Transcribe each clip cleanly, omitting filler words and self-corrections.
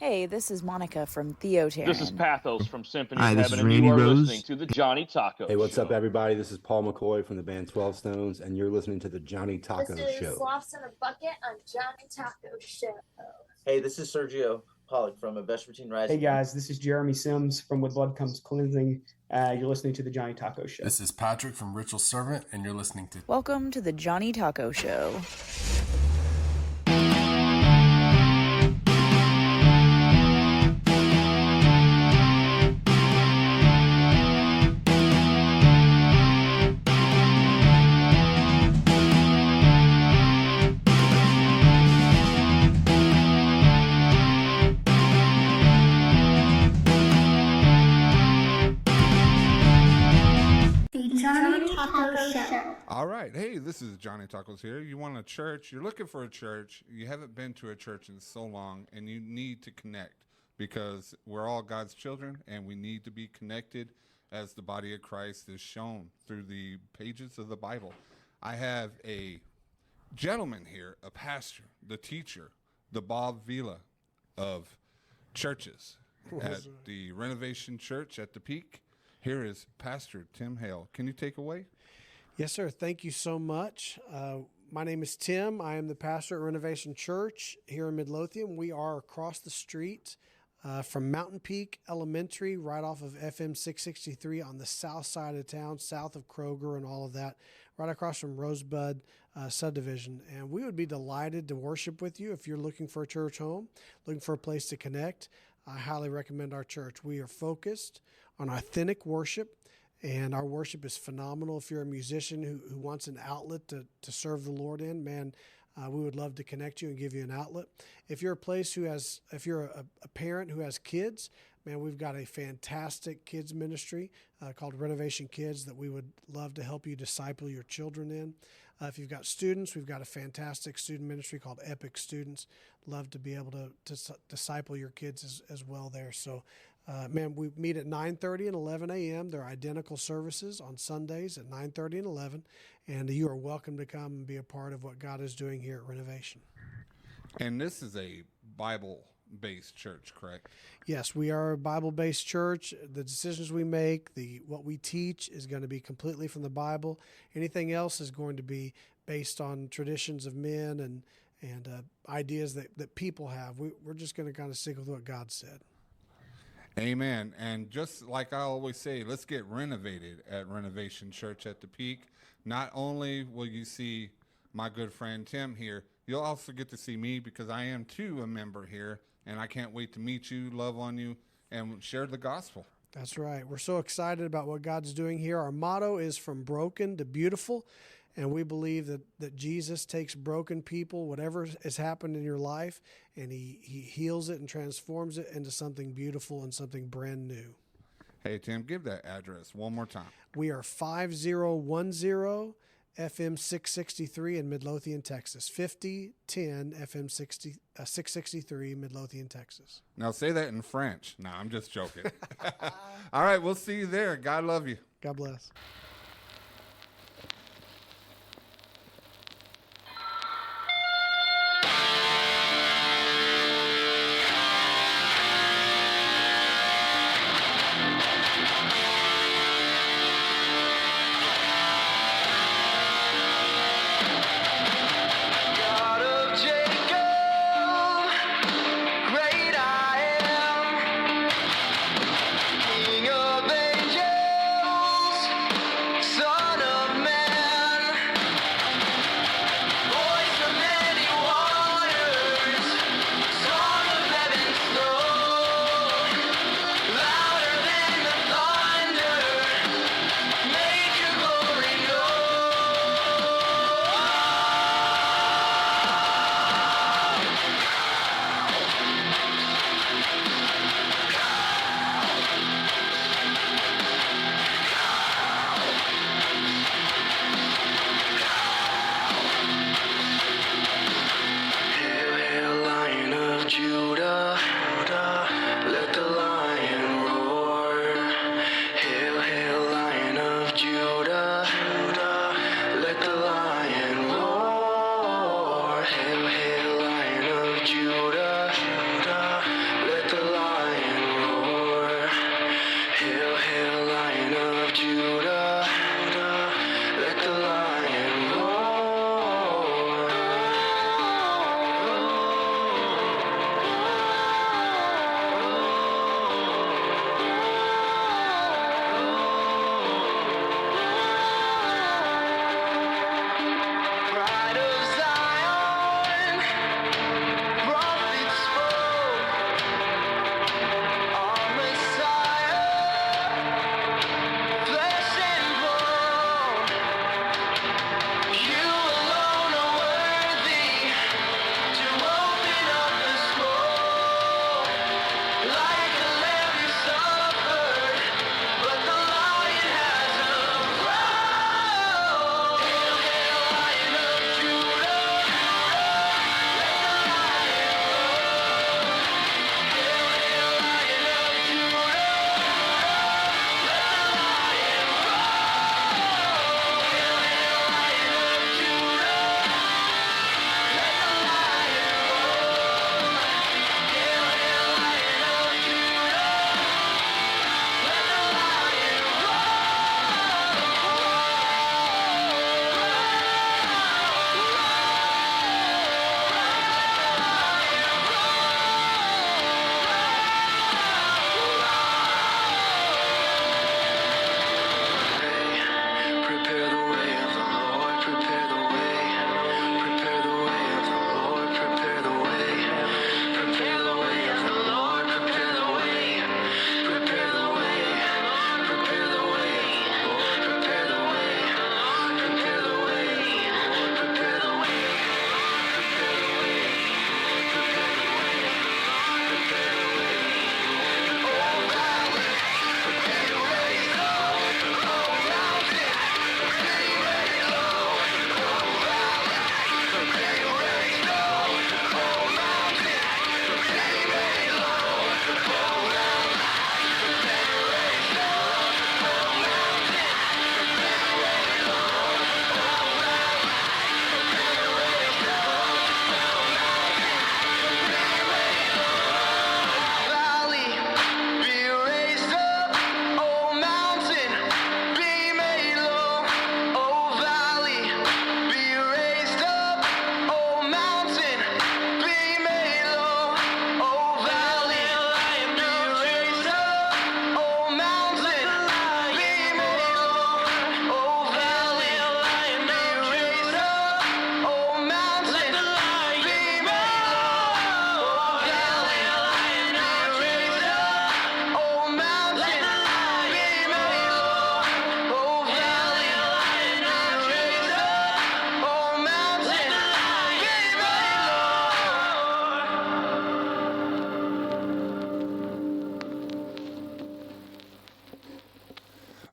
Hey, this is Monica from Theoterran. This is Pathos from Symphony Hi, of this Heaven, is and Randy you are Rose. listening to the Johnny Taco Hey, what's Show. up, everybody? This is Paul McCoy from the band 12 Stones, and you're listening to the Johnny Taco This is Show. Sloths in a Bucket on Johnny Taco Show. Hey, this is Sergio Pollock from A Vespertine Rising. Hey guys, this is Jeremy Sims from With Blood Comes Cleansing. You're listening to the Johnny Taco Show. This is Patrick from Ritual Servant, and you're listening to... Welcome to the Johnny Taco Show. All right. Hey, this is Johnny Tacos here. You want a church? You're looking for a church. You haven't been to a church in so long, and you need to connect because we're all God's children, and we need to be connected as the body of Christ is shown through the pages of the Bible. I have a gentleman here, a pastor, the teacher, the Bob Vila of churches at the Renovation Church at the Peak. Here is Pastor Tim Hale. Can you take away? Yes, sir. Thank you so much. My name is Tim. I am the pastor at Renovation Church here in Midlothian. We are across the street from Mountain Peak Elementary, right off of FM 663 on the south side of town, south of Kroger and all of that, right across from Rosebud subdivision. And we would be delighted to worship with you if you're looking for a church home, looking for a place to connect. I highly recommend our church. We are focused on authentic worship, and our worship is phenomenal. If you're a musician who wants an outlet to serve the Lord in, man, we would love to connect you and give you an outlet. If you're if you're a parent who has kids, man, we've got a fantastic kids ministry called Renovation Kids that we would love to help you disciple your children in. If you've got students, we've got a fantastic student ministry called Epic Students. Love to be able to disciple your kids as well there. So, man, we meet at 9:30 and 11 a.m. They're identical services on Sundays at 9:30 and 11. And you are welcome to come and be a part of what God is doing here at Renovation. And this is a Bible-based church, correct? Yes, we are a Bible-based church. The decisions we make, what we teach is going to be completely from the Bible. Anything else is going to be based on traditions of men and ideas that people have. We're just going to kind of stick with what God said. Amen. And just like I always say, let's get renovated at Renovation Church at the Peak. Not only will you see my good friend Tim here, you'll also get to see me because I am too a member here, and I can't wait to meet you, love on you, and share the gospel. That's right. We're so excited about what God's doing here. Our motto is from broken to beautiful. And we believe that Jesus takes broken people, whatever has happened in your life, and he heals it and transforms it into something beautiful and something brand new. Hey, Tim, give that address one more time. We are 5010 FM 663 in Midlothian, Texas. 5010 FM 663 Midlothian, Texas. Now say that in French. No, I'm just joking. All right, we'll see you there. God love you. God bless.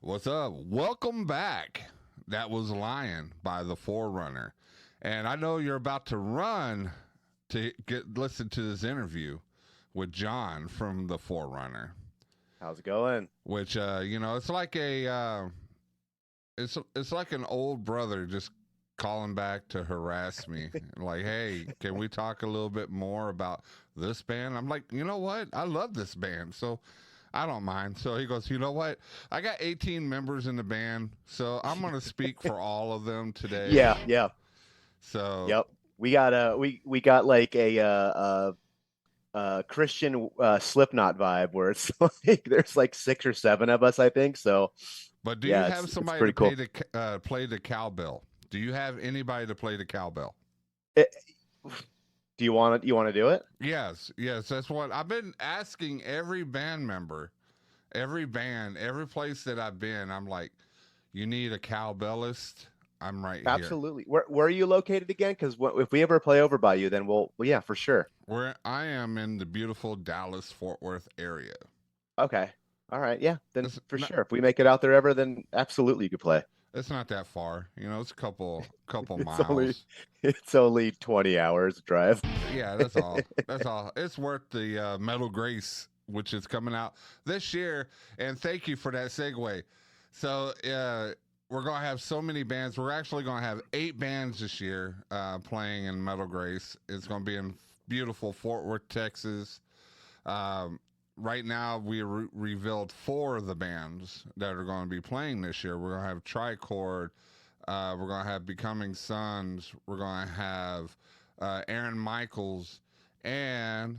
What's up? Welcome back. That was Lion by the Forerunner. And I know you're about to run to listen to this interview with John from the Forerunner. How's it going? Which it's like it's like an old brother just calling back to harass me. Like, hey, can we talk a little bit more about this band? I'm like, you know what? I love this band, so I don't mind. So he goes, you know what? I got 18 members in the band, so I'm going to speak for all of them today. Yeah. So Yep. We got like a Christian Slipknot vibe where it's like there's like 6 or 7 of us, I think. So, but do yeah, you have somebody to play the cowbell? Do you have anybody to play the cowbell? Do you want to do it? Yes. That's what I've been asking every band member, every place that I've been. I'm like, you need a cowbellist. I'm right here. Absolutely. Where are you located again? Because if we ever play over by you, then well, yeah, for sure. I am in the beautiful Dallas-Fort Worth area. Okay. All right. Yeah. Then sure. If we make it out there ever, then absolutely you could play. It's not that far. It's a couple miles. It's only 20 hours drive. Yeah, that's all. That's all. It's worth the Metal Grace, which is coming out this year. And thank you for that segue. So we're going to have so many bands. We're actually going to have 8 bands this year playing in Metal Grace. It's going to be in beautiful Fort Worth, Texas. Right now, we revealed 4 of the bands that are going to be playing this year. We're going to have Tricord. We're going to have Becoming Sons. We're going to have Aaron Michaels. And,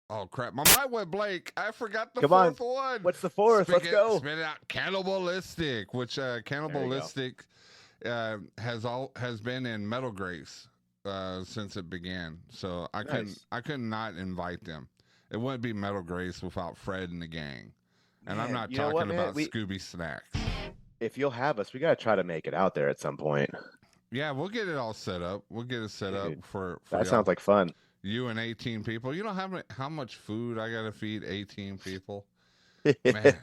oh, crap. My mind went blank. I forgot the fourth one. What's the fourth? Let's go. Spit it out. Cannibalistic, which Cannibalistic has been in Metal Grace since it began. So I could not invite them. It wouldn't be Metal Grace without Fred and the gang. And I'm not talking about Scooby Snacks. If you'll have us, we got to try to make it out there at some point. Yeah, we'll get it all set up. We'll get it set up for that sounds like fun. You and 18 people. You know how much food I got to feed 18 people? Man.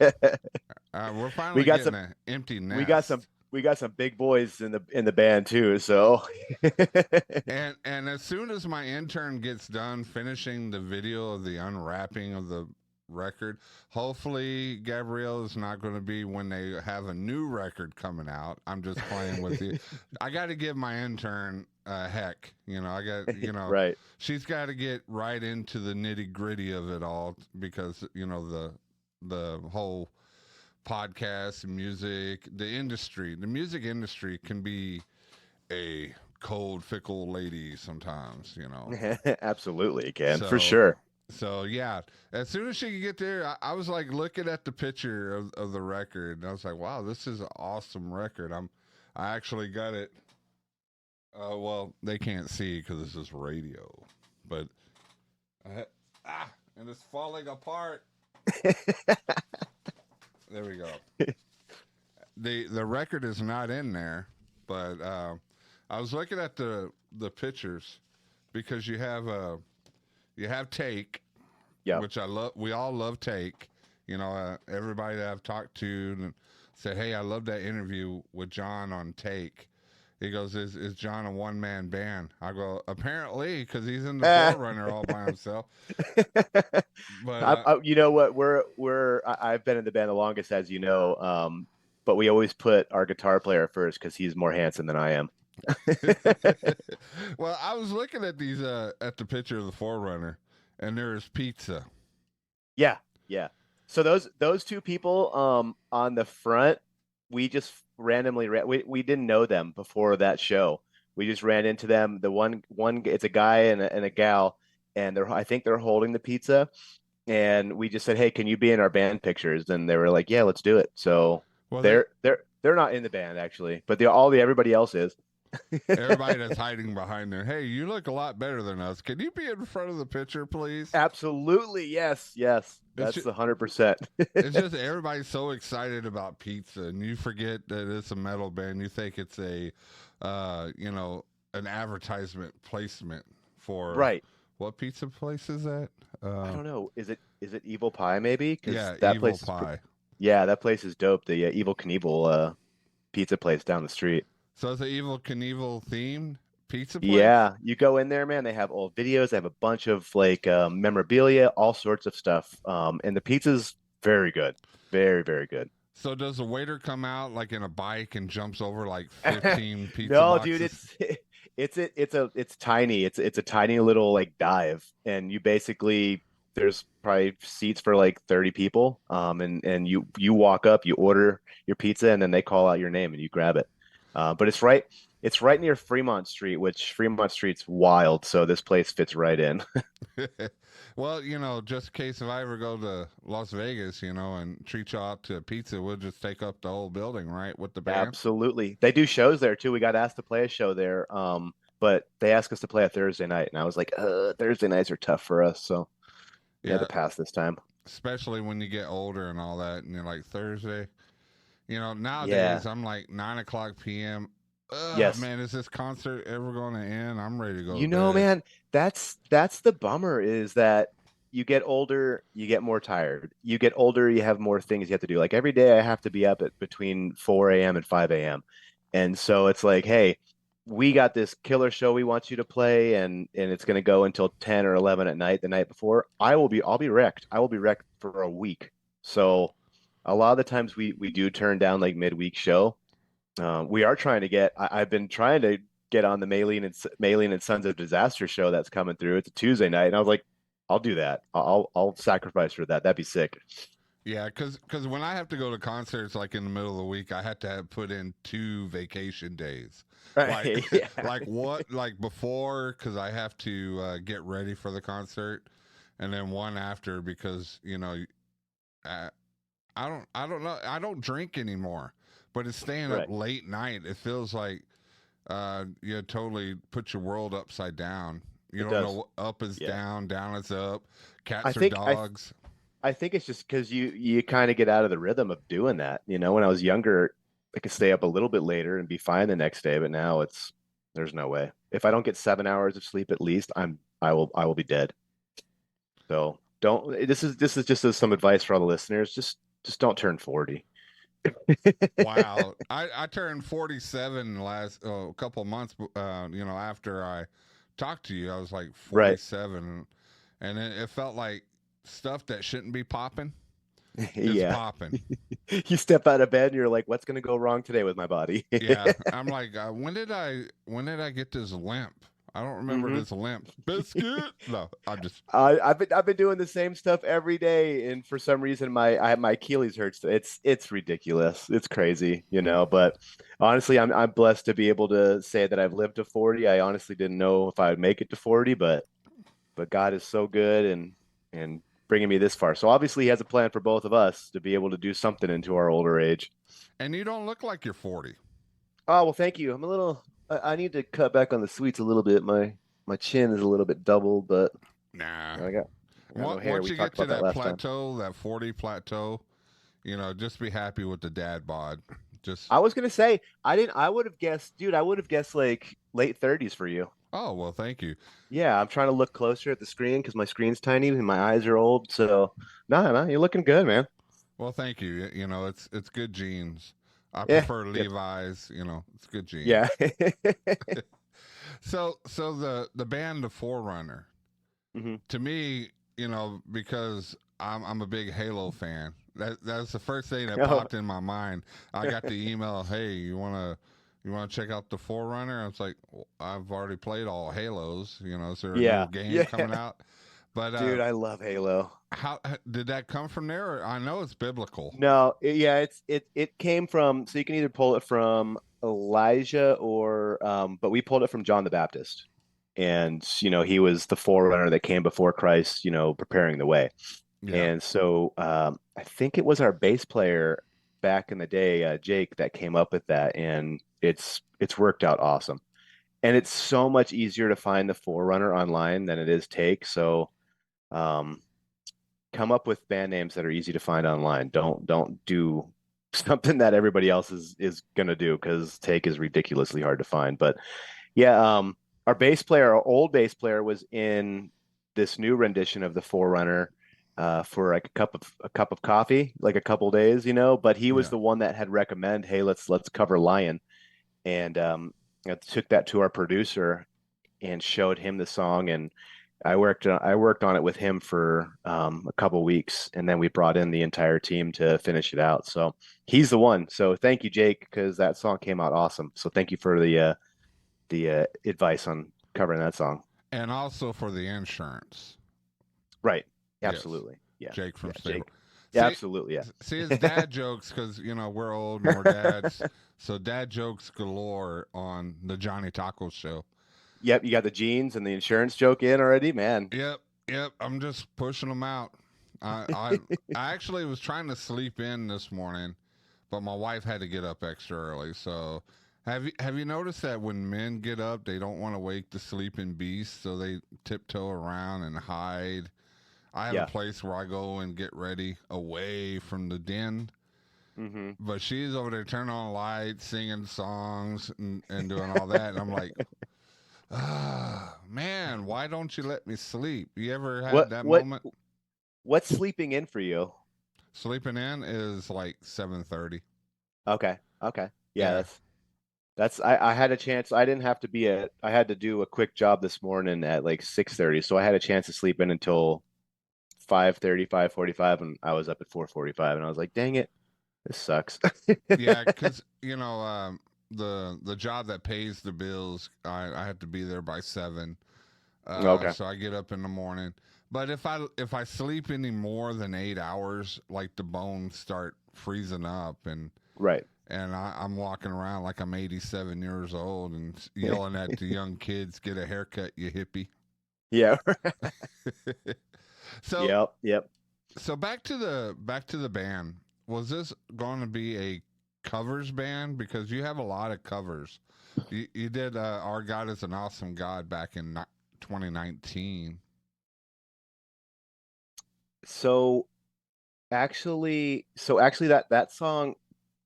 We're finally getting an empty nest. We got some big boys in the band too, so and as soon as my intern gets done finishing the video of the unwrapping of the record, hopefully Gabrielle is not going to be when they have a new record coming out. I'm just playing with you. I got to give my intern heck, I got right. She's got to get right into the nitty gritty of it all because the whole podcasts, music, the music industry can be a cold, fickle lady sometimes, Absolutely, it can, for sure. So, yeah, as soon as she could get there, I was like looking at the picture of the record, and I was like, wow, this is an awesome record. I actually got it. Well, they can't see because this is radio, but and it's falling apart. There we go. The record is not in there, but I was looking at the pictures because you have Take, which I love. We all love Take. Everybody that I've talked to and said, "Hey, I love that interview with John on Take." He goes, "Is John a one-man band?" I go, "Apparently, because he's in the Forerunner all by himself." But you know what? I've been in the band the longest, as you know. But we always put our guitar player first because he's more handsome than I am. Well, I was looking at these at the picture of the Forerunner, and there's pizza. Yeah. So those 2 people on the front, we just randomly we didn't know them before that show. We just ran into them. The one it's a guy and a gal, and I think they're holding the pizza, and we just said, "Hey, can you be in our band pictures?" And they were like, "Yeah, let's do it." So they're not in the band actually, but everybody else is. Everybody that's hiding behind there. Hey, you look a lot better than us. Can you be in front of the picture, please? Absolutely, yes. That's 100%. It's just everybody's so excited about pizza, and you forget that it's a metal band. You think it's a, an advertisement placement for right. What pizza place is that? I don't know. Is it Evil Pie? Maybe. Yeah, that Evil place Pie. Yeah, that place is dope. The Evil Knievel pizza place down the street. So it's an Evil Knievel themed pizza place? Yeah, you go in there, man. They have old videos. They have a bunch of like memorabilia, all sorts of stuff. And the pizza's very good, very, very good. So does the waiter come out like in a bike and jumps over like 15 pizza No, boxes? dude, it's tiny. It's a tiny little like dive, and you basically there's probably seats for like 30 people. And you walk up, you order your pizza, and then they call out your name and you grab it. But it's right near Fremont Street, which Fremont Street's wild, so this place fits right in. Well, just in case if I ever go to Las Vegas, and treat you out to pizza, we'll just take up the whole building, right, with the band? Absolutely. They do shows there too. We got asked to play a show there. But they asked us to play a Thursday night, and I was like, Thursday nights are tough for us, so we had to pass this time. Especially when you get older and all that, and you're like Thursday. Nowadays I'm like 9:00 p.m. Yes. Man, is this concert ever going to end? I'm ready to go. Man, that's the bummer is that you get older, you get more tired. You get older, you have more things you have to do. Like every day I have to be up at between 4 a.m. and 5 a.m. And so it's like, hey, we got this killer show we want you to play, and it's going to go until 10 or 11 at night the night before. I'll be wrecked. I will be wrecked for a week. So a lot of the times we do turn down like midweek show. We are trying to get. I've been trying to get on the Maylene and Sons of Disaster show that's coming through. It's a Tuesday night, and I was like, I'll do that. I'll sacrifice for that. That'd be sick. Yeah, because when I have to go to concerts like in the middle of the week, I have to put in 2 vacation days. Right. Like before, because I have to get ready for the concert, and then one after because I don't know. I don't drink anymore, but it's staying up late night. It feels like you totally put your world upside down. You don't know up is down, down is up, cats or dogs. I think it's just because you kind of get out of the rhythm of doing that. When I was younger, I could stay up a little bit later and be fine the next day, but now there's no way. If I don't get 7 hours of sleep at least, I will be dead. So this is just some advice for all the listeners. Just don't turn 40. Wow. I turned 47 last a couple of months after I talked to you. I was like 47 and it felt like stuff that shouldn't be popping is popping. You step out of bed and you're like, what's going to go wrong today with my body? Yeah. I'm like, when did I get this limp? I don't remember this limp. Biscuit? No, I've been doing the same stuff every day, and for some reason my Achilles hurts. It's ridiculous. It's crazy, But honestly, I'm blessed to be able to say that I've lived to 40. I honestly didn't know if I would make it to 40, but God is so good and bringing me this far. So obviously, He has a plan for both of us to be able to do something into our older age. And you don't look like you're 40. Oh well, thank you. I'm a little. I need to cut back on the sweets a little bit. My chin is a little bit doubled, but nah. I got no hair. Once you get to that plateau, that 40 plateau, just be happy with the dad bod. I was gonna say I would have guessed, dude. I would have guessed like late 30s for you. Oh well, thank you. Yeah, I'm trying to look closer at the screen because my screen's tiny and my eyes are old. So no, you're looking good, man. Well, thank you. It's good genes. I prefer Levi's, it's good genes. Yeah. So the band, the Forerunner, to me, because I'm a big Halo fan. That's the first thing that popped in my mind. I got the email, hey, you wanna check out the Forerunner? I was like, well, I've already played all Halos. Is there a new game coming out? But dude, I love Halo. How did that come from there? I know it's biblical. No, it came from. So you can either pull it from Elijah or, but we pulled it from John the Baptist, and he was the forerunner that came before Christ, preparing the way. Yeah. And so I think it was our bass player back in the day, Jake, that came up with that, and it's worked out awesome. And it's so much easier to find the Forerunner online than it is Take. So come up with band names that are easy to find online. Don't do something that everybody else is gonna do, because Take is ridiculously hard to find. But yeah, our old bass player was in this new rendition of the Forerunner, for like a cup of coffee, like a couple days, but he was Yeah. the one that had recommended, hey, let's cover Lion. And I took that to our producer and showed him the song, and I worked on it with him for a couple weeks, and then we brought in the entire team to finish it out. So he's the one. So thank you, Jake, because that song came out awesome. So thank you for the advice on covering that song. And also for the insurance. Right. Yes. Absolutely. Yeah. Jake from yeah, Stable. Jake. Yeah, absolutely. Yeah. See, it's dad jokes because, we're old and we're dads. So dad jokes galore on the Johnny Taco Show. Yep. You got the jeans and the insurance joke in already, man. Yep. I'm just pushing them out. I actually was trying to sleep in this morning, but my wife had to get up extra early. So have you noticed that when men get up, they don't want to wake the sleeping beast, so they tiptoe around and hide? I have a place where I go and get ready away from the den. Mm-hmm. But she's over there turning on lights, singing songs, and doing all that. And I'm like, man, why don't you let me sleep? You ever had that moment? What's sleeping in for you? Sleeping in is like 7:30. Okay. Yeah. I had a chance. I didn't have to I had to do a quick job this morning at like 6:30. So I had a chance to sleep in until 5:30, 5:45, and I was up at 4:45, and I was like, dang it, this sucks. Yeah, because the job that pays the bills, I have to be there by 7. Okay. So I get up in the morning. But if I sleep any more than 8 hours, like the bones start freezing up, and right. And I'm walking around like I'm 87 years old and yelling at the young kids, "Get a haircut, you hippie!" Yeah. So yep. So back to the band. Was this going to be a covers band? Because you have a lot of covers. You did "Our God Is an Awesome God" back in 2019. So actually, that song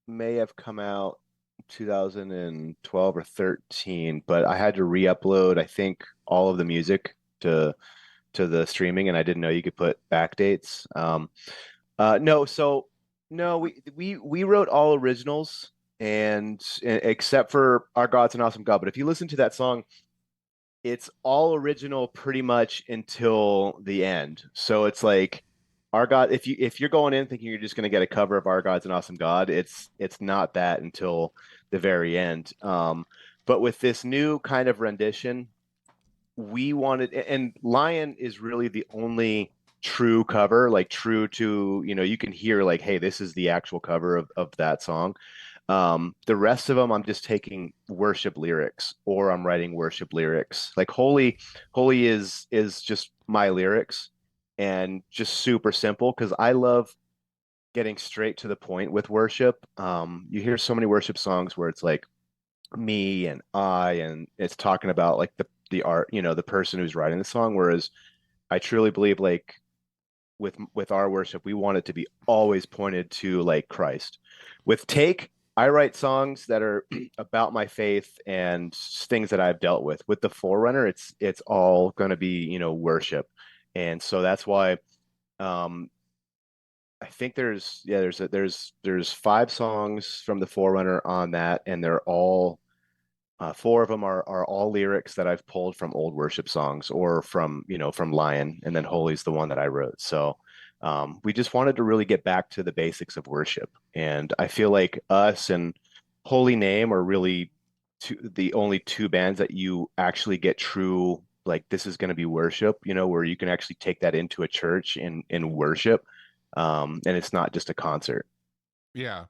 may have come out 2012 or 13, but I had to re-upload, I think, all of the music to the streaming, and I didn't know you could put back dates. No, we wrote all originals, and except for "Our God's an Awesome God." But if you listen to that song, it's all original pretty much until the end. So it's like "Our God." If you're going in thinking you're just going to get a cover of "Our God's an Awesome God," it's not that until the very end. But with this new kind of rendition, we wanted, and Lion is really the only true cover, like true to, you can hear like, hey, this is the actual cover of that song. The rest of them, I'm just taking worship lyrics, or I'm writing worship lyrics. Like Holy is just my lyrics, and just super simple, because I love getting straight to the point with worship. You hear so many worship songs where it's like me and I, and it's talking about like the art, the person who's writing the song. Whereas I truly believe, like with our worship, we want it to be always pointed to like Christ. With Take, I write songs that are about my faith and things that I've dealt with. With the Forerunner, it's all going to be, worship. And so that's why I think there's 5 songs from the Forerunner on that, and they're all 4 of them are all lyrics that I've pulled from old worship songs, or from Lion, and then Holy's the one that I wrote. So we just wanted to really get back to the basics of worship, and I feel like us and Holy Name are really the only 2 bands that you actually get true, like, this is going to be worship, where you can actually take that into a church and worship, and it's not just a concert. Yeah,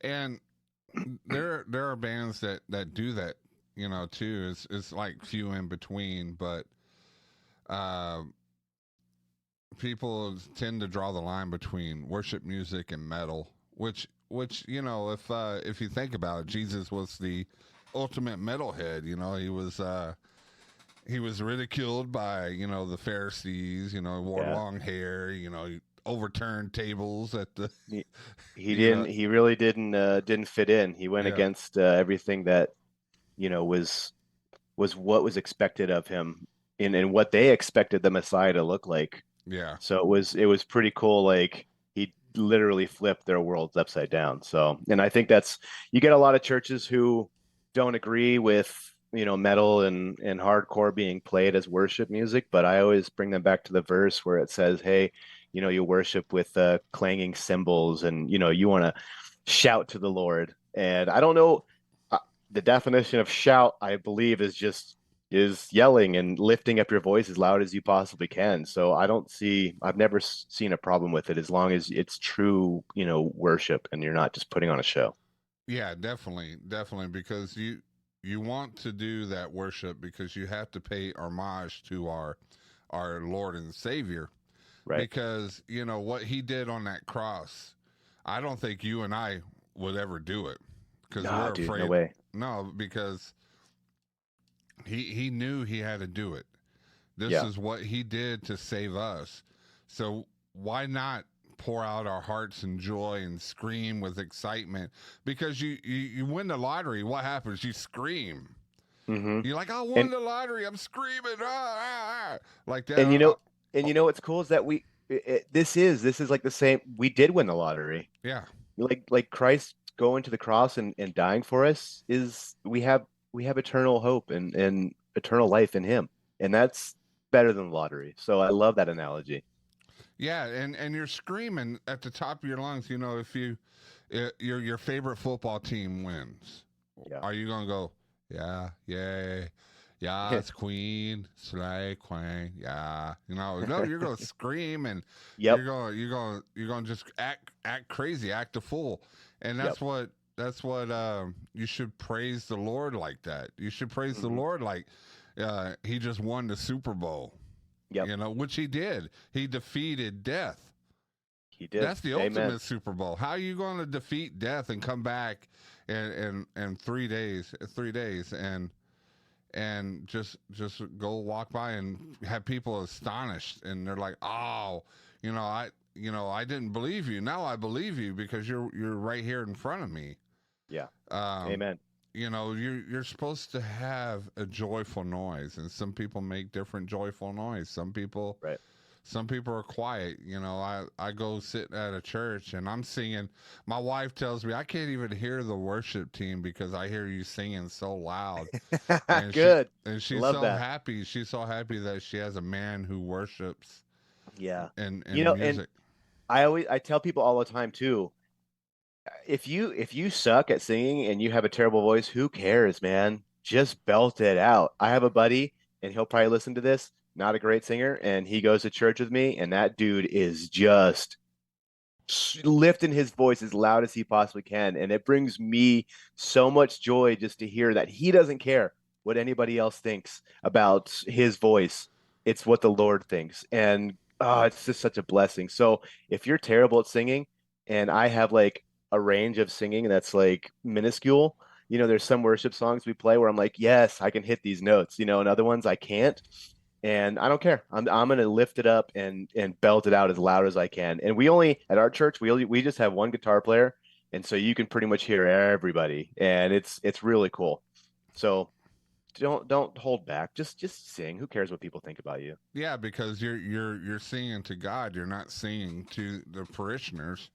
and there are bands that do that, too. It's like few in between, but people tend to draw the line between worship music and metal, which if you think about it, Jesus was the ultimate metalhead. He was ridiculed by the Pharisees. He wore long hair. He overturned tables at the. He really didn't fit in. He went against everything that was what was expected of him, and what they expected the Messiah to look like. Yeah. So it was pretty cool. Like he literally flipped their worlds upside down. So, and I think you get a lot of churches who don't agree with, metal and hardcore being played as worship music, but I always bring them back to the verse where it says, hey, you worship with clanging cymbals and, you want to shout to the Lord. And I don't know, the definition of shout, I believe, is yelling and lifting up your voice as loud as you possibly can. So I've never seen a problem with it as long as it's true, worship and you're not just putting on a show. Yeah, definitely, because you want to do that worship because you have to pay homage to our Lord and Savior, right? Because what he did on that cross, I don't think you and I would ever do it because we're dude, afraid. No way. No, because he knew he had to do it. This is what he did to save us. So why not pour out our hearts in joy and scream with excitement? Because you win the lottery, what happens? You scream. Mm-hmm. You're like, I won the lottery. I'm screaming, like that. And what's cool is that this is like the same. We did win the lottery. Yeah. Like Christ going to the cross and dying for us we have eternal hope and eternal life in him, and that's better than the lottery. So I love that analogy. Yeah, and you're screaming at the top of your lungs. If your favorite football team wins, are you gonna go, yeah, yay, yeah, it's Queen, Slay, Queen, yeah? No, you're gonna scream and you're gonna just act crazy, act a fool, and that's what you should praise the Lord like that. You should praise the Lord like he just won the Super Bowl. Which he did. He defeated death. He did. That's the ultimate Super Bowl. How are you going to defeat death and come back in 3 days and just go walk by and have people astonished, and they're like, oh, I didn't believe you. Now I believe you because you're right here in front of me. Yeah. Amen. You're supposed to have a joyful noise, and some people make different joyful noise. Some people are quiet. I go sit at a church and I'm singing. My wife tells me I can't even hear the worship team because I hear you singing so loud. And Good. She's Love so that. happy. She's so happy that she has a man who worships. Yeah. And music. And I tell people all the time too, if you suck at singing and you have a terrible voice, who cares, man? Just belt it out. I have a buddy, and he'll probably listen to this, not a great singer, and he goes to church with me, and that dude is just lifting his voice as loud as he possibly can, and it brings me so much joy just to hear that he doesn't care what anybody else thinks about his voice. It's what the Lord thinks, and it's just such a blessing. So if you're terrible at singing, and I have like a range of singing that's like minuscule, there's some worship songs we play where I'm like, yes, I can hit these notes, and other ones I can't. And I don't care. I'm gonna lift it up and belt it out as loud as I can. And at our church we just have one guitar player, and so you can pretty much hear everybody, and it's really cool. So don't hold back. Just sing. Who cares what people think about you? Yeah, because you're singing to God. You're not singing to the parishioners.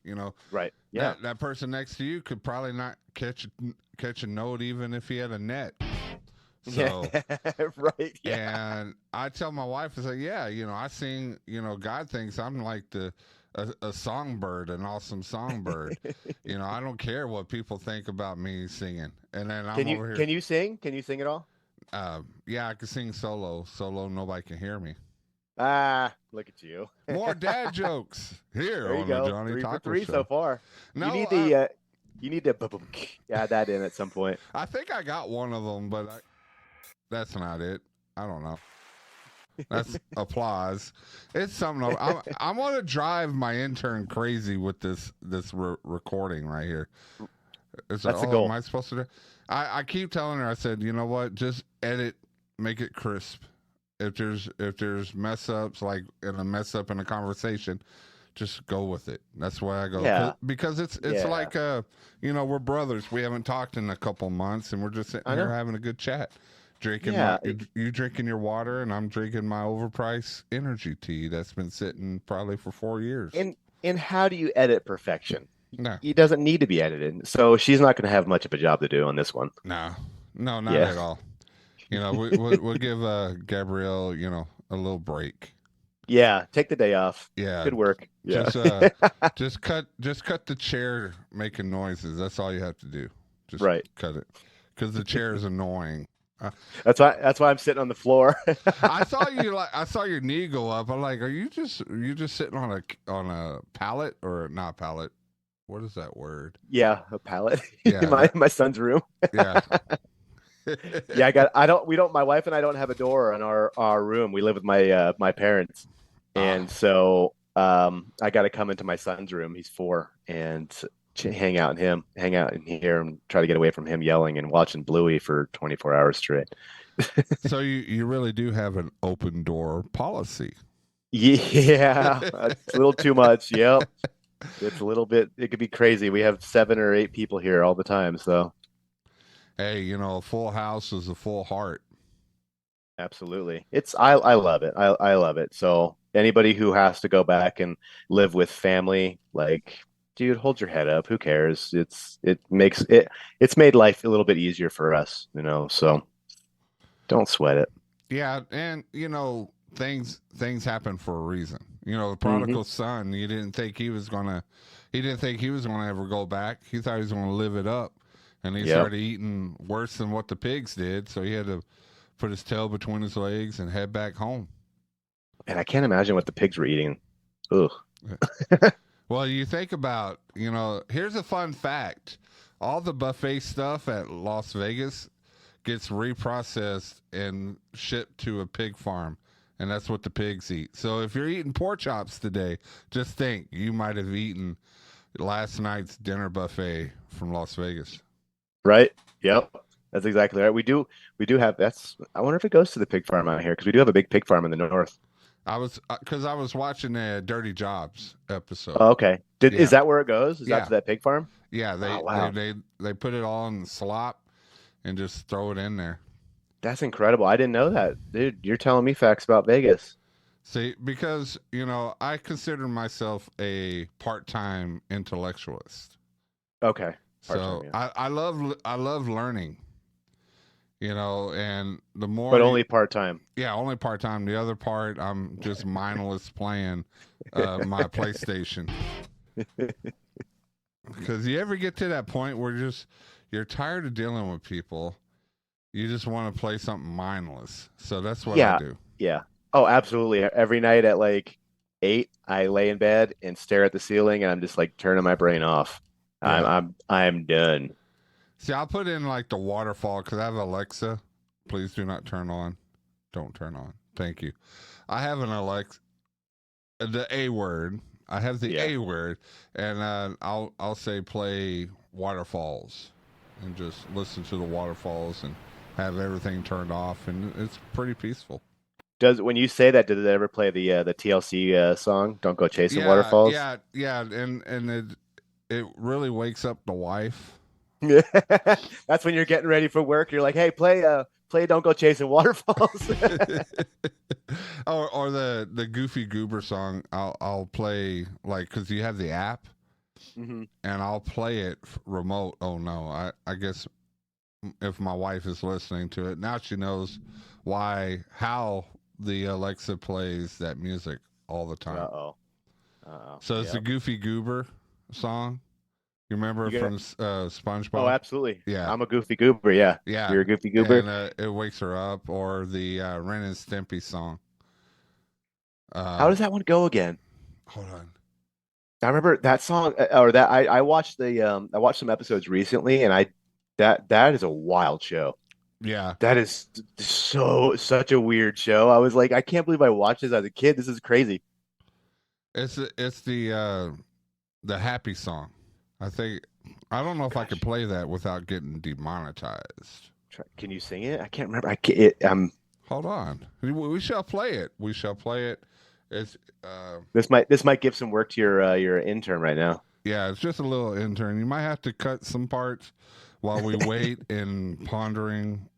Right. Yeah. That person next to you could probably not catch a note even if he had a net. So right. Yeah. And I tell my wife, I say, yeah, I sing. God thinks I'm like a songbird, an awesome songbird. I don't care what people think about me singing. And then I'm over here. Can you sing? Can you sing at all? Yeah, I can sing solo. Nobody can hear me. Look at you. More dad jokes here on the Johnny Taco Show. So far. No, you need to add that in at some point. I think I got one of them, but that's not it. I don't know. That's applause. It's something. I want to drive my intern crazy with this recording right here. That's the goal. Am I supposed to do? I keep telling her. I said, you know what? Just edit, make it crisp. If there's mess ups, like in a mess up in a conversation, just go with it. That's why I go. Yeah. Because it's like we're brothers. We haven't talked in a couple months, and we're just sitting here having a good chat. Drinking you drinking your water, and I'm drinking my overpriced energy tea that's been sitting probably for 4 years. And how do you edit perfection? No. It doesn't need to be edited. So she's not going to have much of a job to do on this one. No, not at all. We'll give Gabrielle, a little break. Yeah, take the day off. Yeah, good work. Yeah, just cut the chair making noises. That's all you have to do. Just cut it because the chair is annoying. That's why I'm sitting on the floor. I saw your knee go up. I'm like, are you just sitting on a pallet or not pallet? What is that word? Yeah, a pallet. Yeah, in my son's room. Yeah. Yeah, my wife and I don't have a door in our room. We live with my parents. And so I got to come into my son's room. He's 4 and hang out in here and try to get away from him yelling and watching Bluey for 24 hours straight. So you really do have an open door policy. Yeah, it's a little too much. Yep. It's a little bit, it could be crazy. We have 7 or 8 people here all the time. So, hey, a full house is a full heart. Absolutely. I love it. I love it. So anybody who has to go back and live with family, like, dude, hold your head up. Who cares? It's made life a little bit easier for us, so don't sweat it. Yeah. And, things happen for a reason. The prodigal son, he didn't think he was going to ever go back. He thought he was going to live it up. And he started eating worse than what the pigs did. So he had to put his tail between his legs and head back home. And I can't imagine what the pigs were eating. Ugh. Well, you think about, here's a fun fact. All the buffet stuff at Las Vegas gets reprocessed and shipped to a pig farm. And that's what the pigs eat. So if you're eating pork chops today, just think you might have eaten last night's dinner buffet from Las Vegas. Right. Yep. That's exactly right. We do have I wonder if it goes to the pig farm out here, because we do have a big pig farm in the north. I was watching a Dirty Jobs episode. Oh, okay. Is that where it goes? Is that to that pig farm? Yeah. They put it all in the slop and just throw it in there. That's incredible. I didn't know that. Dude, you're telling me facts about Vegas. See, because, I consider myself a part-time intellectualist. Okay. So I love learning, and the more. But only part-time. Yeah, only part-time. The other part, I'm just mindless playing my PlayStation. Because you ever get to that point where you're tired of dealing with people, you just want to play something mindless. So that's what I do. Yeah. Oh, absolutely. Every night at like 8, I lay in bed and stare at the ceiling, and I'm just like turning my brain off. Yeah. I'm done. See, I'll put in like the waterfall because I have Alexa. Please do not turn on. Don't turn on. Thank you. I have an Alexa, the A word. I have the A word, and I'll say play waterfalls, and just listen to the waterfalls and have everything turned off, and it's pretty peaceful. When you say that, did it ever play the TLC song "Don't Go Chasing Waterfalls"? Yeah, and it really wakes up the wife. That's when you're getting ready for work. You're like, hey, play "Don't Go Chasing Waterfalls." or the Goofy Goober song. I'll play, like, because you have the app, and I'll play it remote. Oh no, I guess if my wife is listening to it now, she knows how the Alexa plays that music all the time. So it's the Goofy Goober song. You remember from SpongeBob? Oh, absolutely. Yeah. I'm a Goofy Goober. Yeah. Yeah. You're a Goofy Goober. And it wakes her up. Or the Ren and Stimpy song. How does that one go again? Hold on. I remember that song, or that I watched I watched some episodes recently, and that is a wild show. Yeah. That is such a weird show. I was like, I can't believe I watched this as a kid. This is crazy. It's the happy song. I don't know if I could play that without getting demonetized. Can you sing it? I can't remember. Hold on. We shall play it. We shall play it. It's this might give some work to your intern right now. Yeah, it's just a little intern. You might have to cut some parts while we wait and pondering.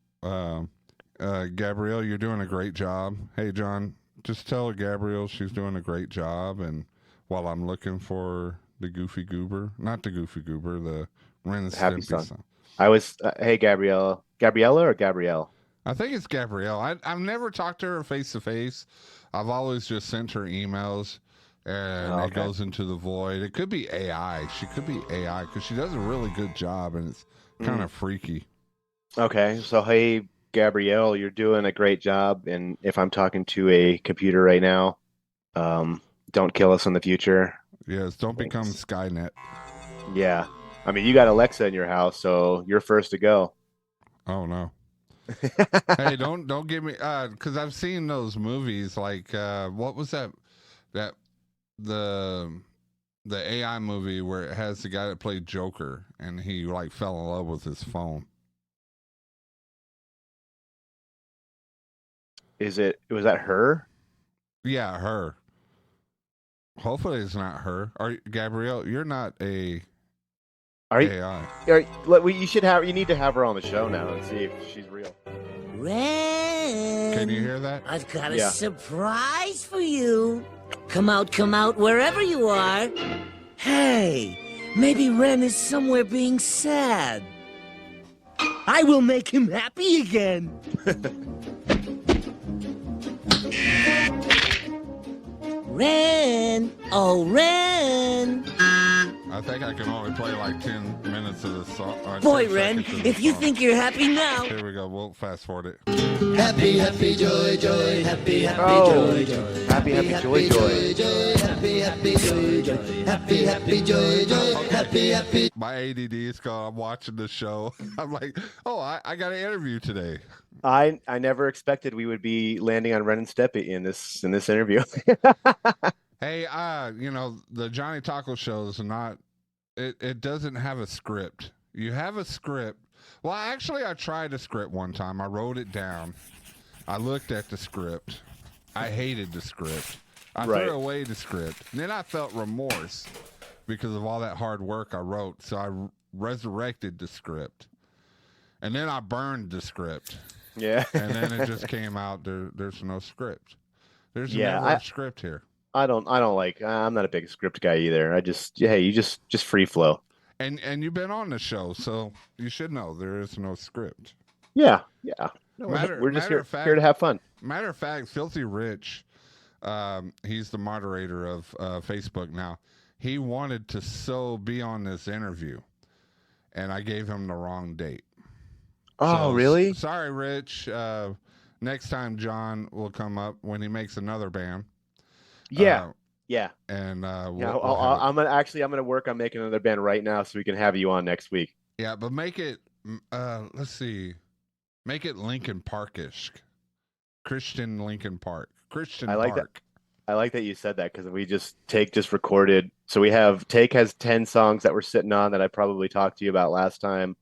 Gabrielle, you're doing a great job. Hey, John, just tell Gabrielle she's doing a great job. And while I'm looking for the Goofy Goober, not the Goofy Goober, the Ren and Happy Stimpy song. song. I was, hey, Gabriella or Gabrielle? I think it's Gabrielle. I've never talked to her face to face. I've always just sent her emails, and it goes into the void. It could be AI. She could be AI because she does a really good job, and it's kind of freaky. Okay, so hey, Gabrielle, you're doing a great job. And if I'm talking to a computer right now, don't kill us in the future. Yes, don't become Skynet. Yeah. I mean, you got Alexa in your house, so you're first to go. Oh no. Hey, don't give me because I've seen those movies like what was that the AI movie where it has the guy that played Joker and he like fell in love with his phone. Was that her? Yeah, her. Hopefully it's not her. Gabrielle, you're not a AI. You need to have her on the show now and see if she's real. Ren! Can you hear that? I've got a surprise for you. Come out, wherever you are. Hey, maybe Ren is somewhere being sad. I will make him happy again. Ren! Oh, Ren! I think I can only play like 10 minutes of the song. Boy, Ren, if you think you're happy now. Here we go. We'll fast forward it. Happy, happy, joy, joy, happy, happy, joy, joy. Happy, joy, joy. Happy, happy, joy, joy. Happy, happy, joy, joy. Happy, happy. My ADD is gone. I'm watching the show. I'm like, oh, I got an interview today. I never expected we would be landing on Ren and Stimpy in this interview. Hey, the Johnny Taco show is not. It doesn't have a script. You have a script. Well, actually, I tried a script one time. I wrote it down. I looked at the script. I hated the script. I threw away the script. And then I felt remorse because of all that hard work I wrote. So I resurrected the script. And then I burned the script. Yeah. And then it just came out. There's no script. There's never a script here. I'm not a big script guy either. You just free flow. And you've been on the show, so you should know there is no script. Yeah. No, we're just here to have fun. Matter of fact, Filthy Rich, he's the moderator of Facebook now. He wanted to be on this interview, and I gave him the wrong date. Oh, really? Sorry, Rich. Next time John will come up when he makes another band. Yeah. And I'm gonna work on making another band right now so we can have you on next week. Yeah, but make it let's see. Make it Linkin Parkish. Christian Linkin Park. Christian I like Park. that. I like that you said that because we just recorded. So Take has 10 songs that we're sitting on that I probably talked to you about last time,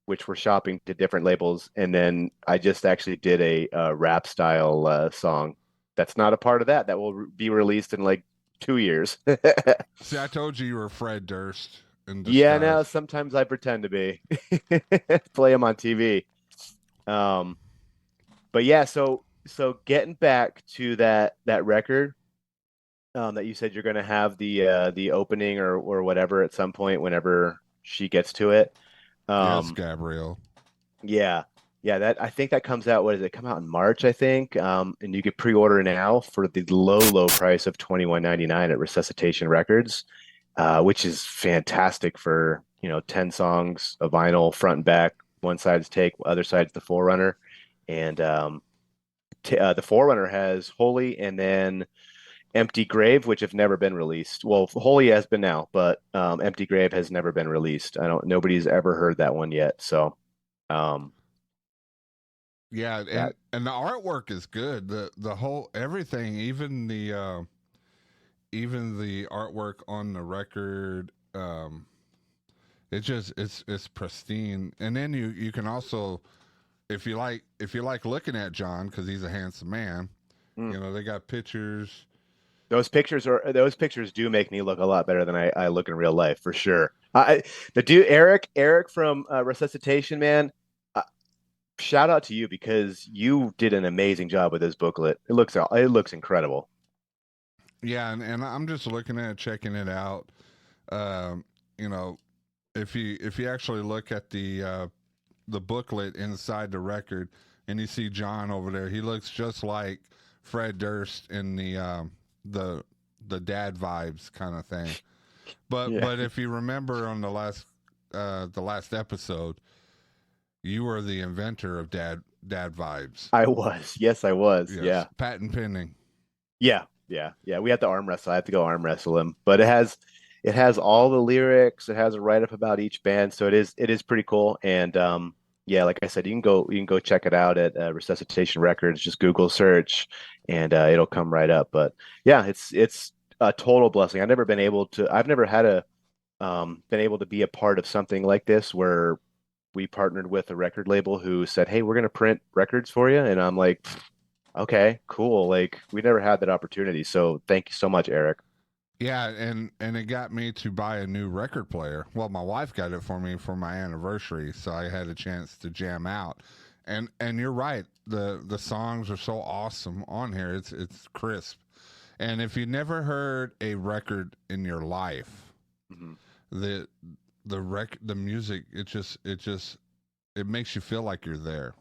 which we're shopping to different labels. And then I just actually did a rap style song that's not a part of that will be released in like 2 years. See, I told you were Fred Durst. Yeah, no, sometimes I pretend to be. Play him on TV. But yeah, so getting back to that record that you said you're going to have the opening or whatever at some point whenever she gets to it. Yes, Gabrielle. Yeah, that I think that comes out. What does it come out in March? I think, and you can pre-order now for the low price of $21.99 at Resuscitation Records, which is fantastic for 10 songs, a vinyl front and back. One side's Take, other side's the Forerunner, and the Forerunner has Holy and then Empty Grave, which have never been released. Well, Holy has been now, but Empty Grave has never been released. Nobody's ever heard that one yet. So, yeah, and the artwork is good. The whole everything, even the artwork on the record, it's pristine. And then you can also, if you like looking at John because he's a handsome man, they got pictures. Those pictures do make me look a lot better than I look in real life, for sure. The dude Eric from Resuscitation, man, shout out to you because you did an amazing job with this booklet. It looks incredible. Yeah, and I'm just looking at it, checking it out. You know, if you actually look at the booklet inside the record, and you see John over there, he looks just like Fred Durst in the dad vibes kind of thing. But Yeah. but if you remember on the last episode, you were the inventor of dad vibes. I was. Yes, I was. Yes. Yeah. Patent pending. Yeah. We have to arm wrestle. I have to go arm wrestle him. But it has all the lyrics. It has a write up about each band, so it is pretty cool. And yeah, like I said, you can go check it out at Resuscitation Records. Just Google search, and it'll come right up. But yeah, it's a total blessing. I've never had been able to be a part of something like this where we partnered with a record label who said, "Hey, we're going to print records for you," and I'm like, "Okay, cool." Like we never had that opportunity, so thank you so much, Eric. Yeah, and it got me to buy a new record player. Well, my wife got it for me for my anniversary, so I had a chance to jam out. And you're right, the songs are so awesome on here. It's crisp. And if you never heard a record in your life, Mm-hmm. the music, it makes you feel like you're there.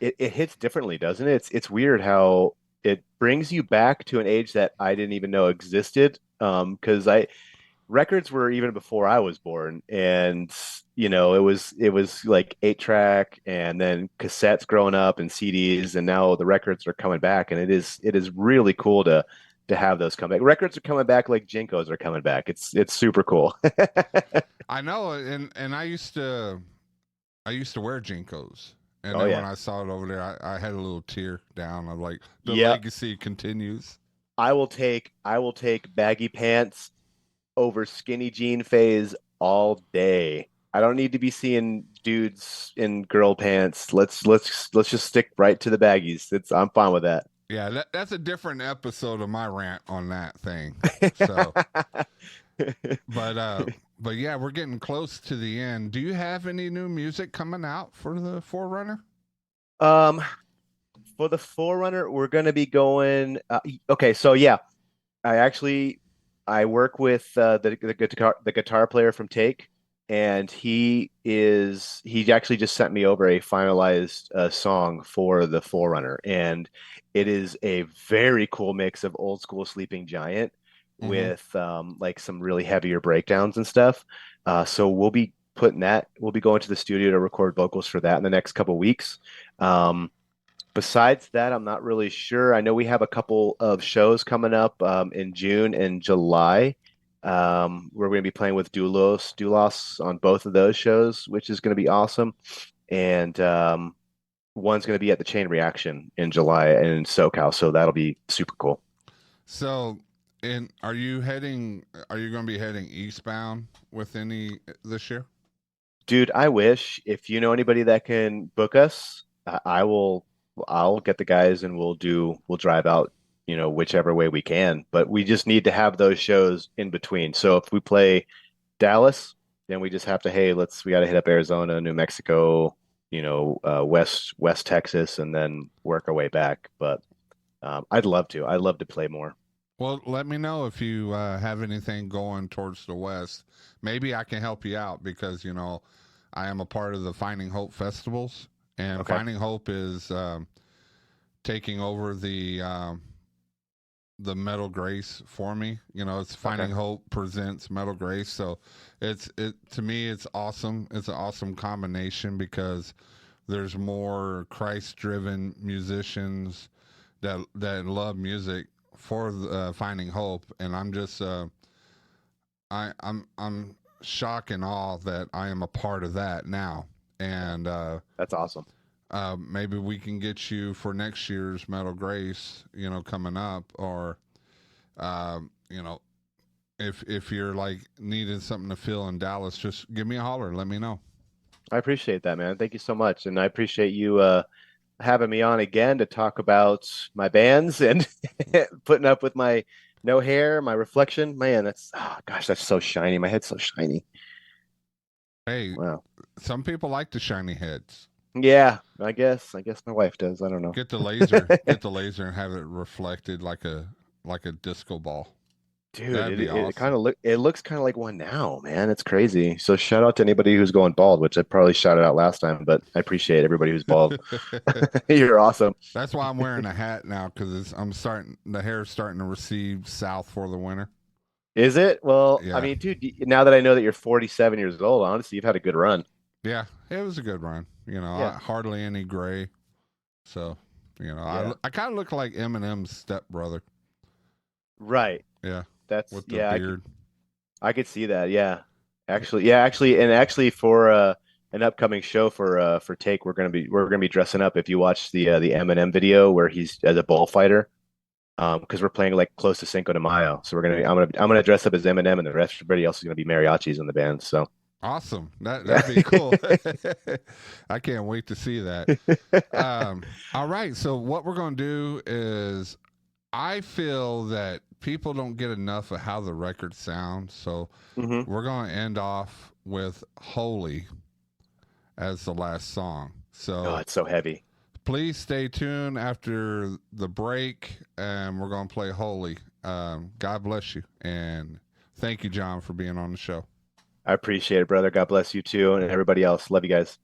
It hits differently, doesn't it? It's weird how it brings you back to an age that I didn't even know existed. Because records were even before I was born, and it was like 8-track and then cassettes growing up and CDs, and now the records are coming back, and it is really cool to have those come back. Records are coming back like Jinkos are coming back. It's super cool. I know, and I used to wear Jinkos. And Oh, then yeah. when I saw it over there, I had a little tear down. I'm like, the Yep. legacy continues. I will take baggy pants over skinny jean phase all day. I don't need to be seeing dudes in girl pants. Let's just stick right to the baggies. I'm fine with that. Yeah, that's a different episode of my rant on that thing. So, but yeah, we're getting close to the end. Do you have any new music coming out for the Forerunner? For the Forerunner, we're going to be going. Okay, so yeah, I work with the guitar player from Take, and he actually just sent me over a finalized song for the Forerunner, and it is a very cool mix of old school Sleeping Giant with like some really heavier breakdowns and stuff. So we'll be going to the studio to record vocals for that in the next couple weeks. Besides that, I'm not really sure. I know we have a couple of shows coming up in June and July. We're going to be playing with Doulos on both of those shows, which is going to be awesome. And one's going to be at the Chain Reaction in July in SoCal, so that'll be super cool. So, are you going to be heading eastbound with any this year? Dude, I wish. If you know anybody that can book us, I'll get the guys and we'll drive out, whichever way we can. But we just need to have those shows in between. So if we play Dallas, then we just have to, hey, we got to hit up Arizona, New Mexico, West Texas, and then work our way back. But I'd love to play more. Well, let me know if you have anything going towards the west. Maybe I can help you out because, I am a part of the Finding Hope festivals. And Okay. Finding Hope is taking over the Metal Grace for me. It's Finding Hope presents Metal Grace. So to me, it's awesome. It's an awesome combination because there's more Christ-driven musicians that love music for Finding Hope, and I'm just I'm shocked and awe that I am a part of that now. And that's awesome. Maybe we can get you for next year's Metal Grace, coming up, or if you're like needing something to fill in Dallas, just give me a holler. Let me know. I appreciate that, man. Thank you so much, and I appreciate you having me on again to talk about my bands and putting up with my no hair, my reflection. Man, that's so shiny. My head's so shiny. Hey, wow. Some people like the shiny heads. Yeah, I guess my wife does. I don't know. Get the laser, and have it reflected like a disco ball. Dude, That'd be it awesome. kind of looks kind of like one now, man. It's crazy. So shout out to anybody who's going bald, which I probably shouted out last time, but I appreciate everybody who's bald. You're awesome. That's why I'm wearing a hat now, because the hair's starting to recede south for the winter. Is it? Well, Yeah. I mean, dude, now that I know that you're 47 years old, honestly, you've had a good run. Yeah, it was a good run. Yeah. Hardly any gray. So, Yeah. I kind of look like Eminem's stepbrother. Right. Yeah. That's With the beard. I could see that. Yeah. Actually, for an upcoming show for Take, we're gonna be dressing up. If you watch the Eminem video where he's as a bullfighter, because we're playing like close to Cinco de Mayo, so I'm gonna dress up as Eminem, and the rest everybody else is gonna be mariachis in the band. So Awesome. That'd be cool. I can't wait to see that. All right. So what we're going to do is, I feel that people don't get enough of how the record sounds. So we're going to end off with Holy as the last song. So it's so heavy. Please stay tuned after the break, and we're going to play Holy. God bless you. And thank you, John, for being on the show. I appreciate it, brother. God bless you too, and everybody else. Love you guys.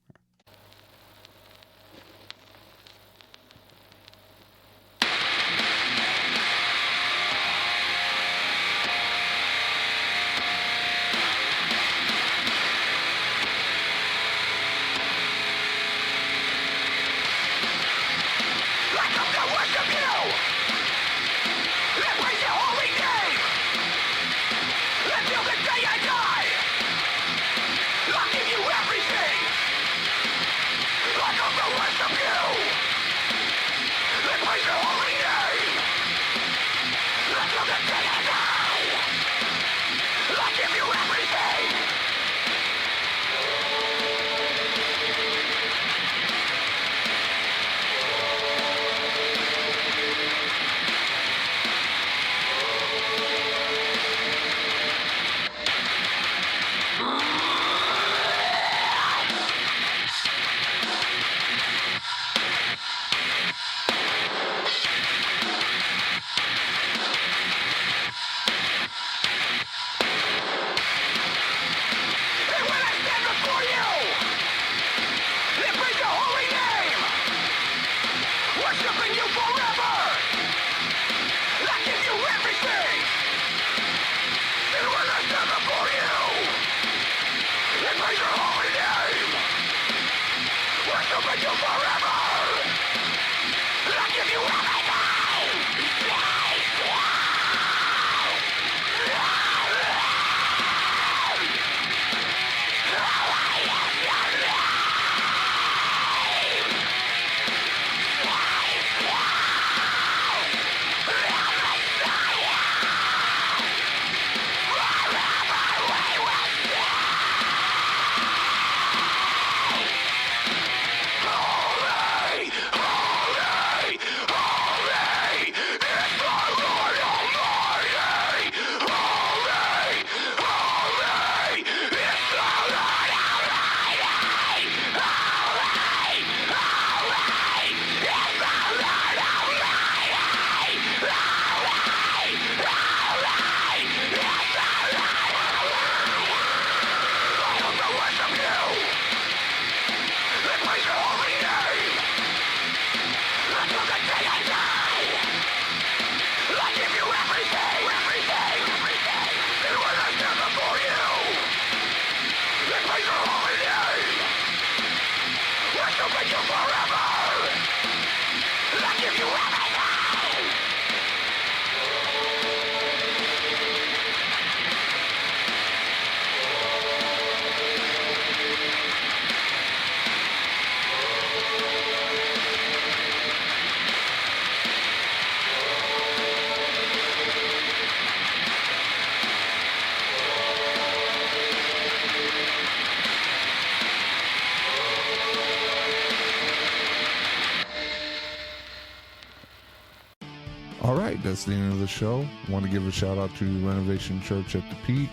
All right, that's the end of the show. Want to give a shout out to Renovation Church at the Peak,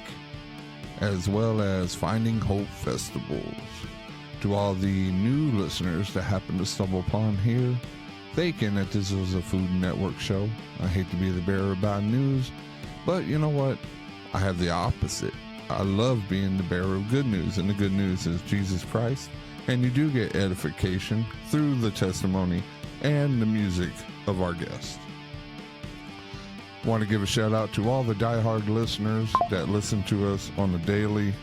as well as Finding Hope Festivals. To all the new listeners that happen to stumble upon here, thinking that this was a Food Network show. I hate to be the bearer of bad news, but you know what? I have the opposite. I love being the bearer of good news, and the good news is Jesus Christ, and you do get edification through the testimony and the music of our guests. Want to give a shout out to all the diehard listeners that listen to us on the daily.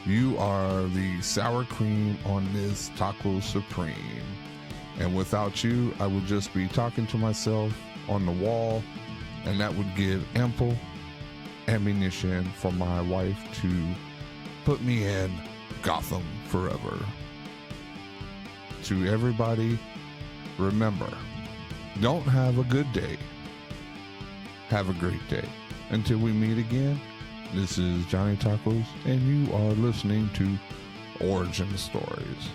You are the sour cream on this Taco Supreme. And without you, I would just be talking to myself on the wall, and that would give ample ammunition for my wife to put me in Gotham forever. To everybody, remember, don't have a good day. Have a great day. Until we meet again, this is Johnny Tacos, and you are listening to Origin Stories.